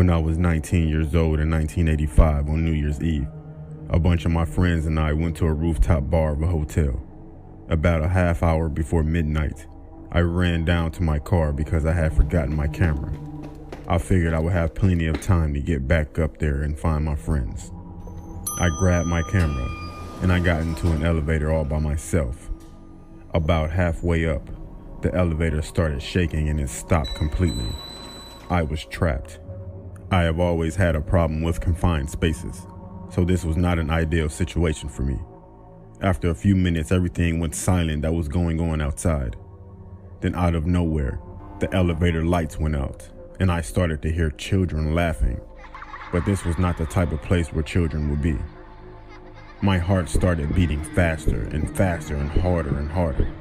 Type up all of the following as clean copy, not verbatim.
When I was 19 years old in 1985 on New Year's Eve, a bunch of my friends and I went to a rooftop bar of a hotel. About a half hour before midnight, I ran down to my car because I had forgotten my camera. I figured I would have plenty of time to get back up there and find my friends. I grabbed my camera and I got into an elevator all by myself. About halfway up, the elevator started shaking and it stopped completely. I was trapped. I have always had a problem with confined spaces, so this was not an ideal situation for me. After a few minutes, everything went silent that was going on outside. Then out of nowhere, the elevator lights went out, and I started to hear children laughing. But this was not the type of place where children would be. My heart started beating faster and faster and harder.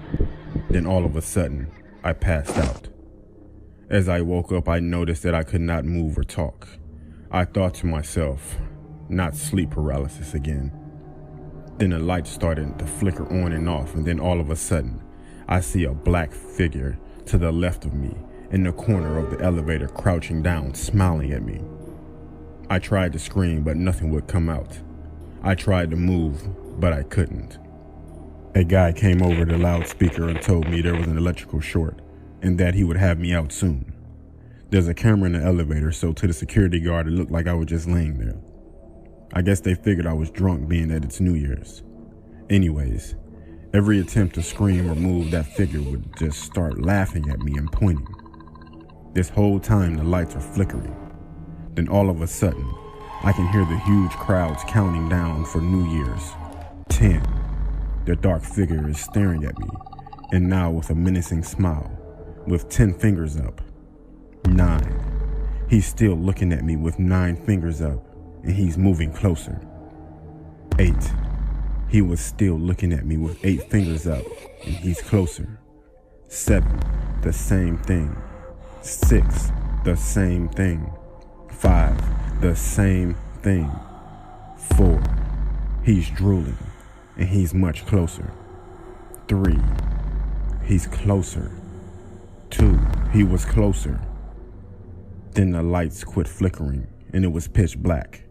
Then all of a sudden, I passed out. As I woke up, I noticed that I could not move or talk. I thought to myself, not sleep paralysis again. Then the lights started to flicker on and off, and then all of a sudden, I see a black figure to the left of me in the corner of the elevator, crouching down, smiling at me. I tried to scream, but nothing would come out. I tried to move, but I couldn't. A guy came over the loudspeaker and told me there was an electrical short and that he would have me out soon. There's a camera in the elevator, so to the security guard it looked like I was just laying there. I guess they figured I was drunk, being that it's New Year's. Anyways, every attempt to scream or move, that figure would just start laughing at me and pointing. This whole time the lights are flickering. Then all of a sudden, I can hear the huge crowds counting down for New Year's. 10. The dark figure is staring at me, and now with a menacing smile, with 10 fingers up. 9. He's still looking at me with 9 fingers up, and he's moving closer. 8. He was still looking at me with 8 fingers up, and he's closer. 7. The same thing. 6. The same thing. 5. The same thing. 4. He's drooling, and he's much closer. 3. He's closer. 2. He was closer. Then the lights quit flickering, and it was pitch black.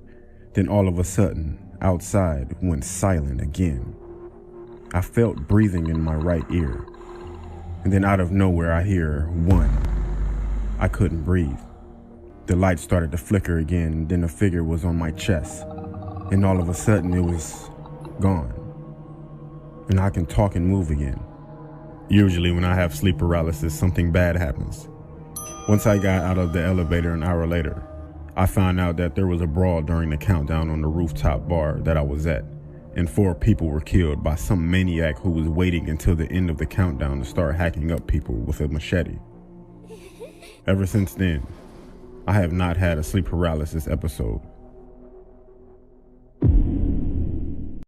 Then all of a sudden, outside went silent again. I felt breathing in my right ear. And then out of nowhere I hear 1. I couldn't breathe. The light started to flicker again, and then a figure was on my chest. And all of a sudden it was gone. And I can talk and move again. Usually when I have sleep paralysis, something bad happens. Once I got out of the elevator an hour later, I found out that there was a brawl during the countdown on the rooftop bar that I was at, and 4 people were killed by some maniac who was waiting until the end of the countdown to start hacking up people with a machete. Ever since then, I have not had a sleep paralysis episode.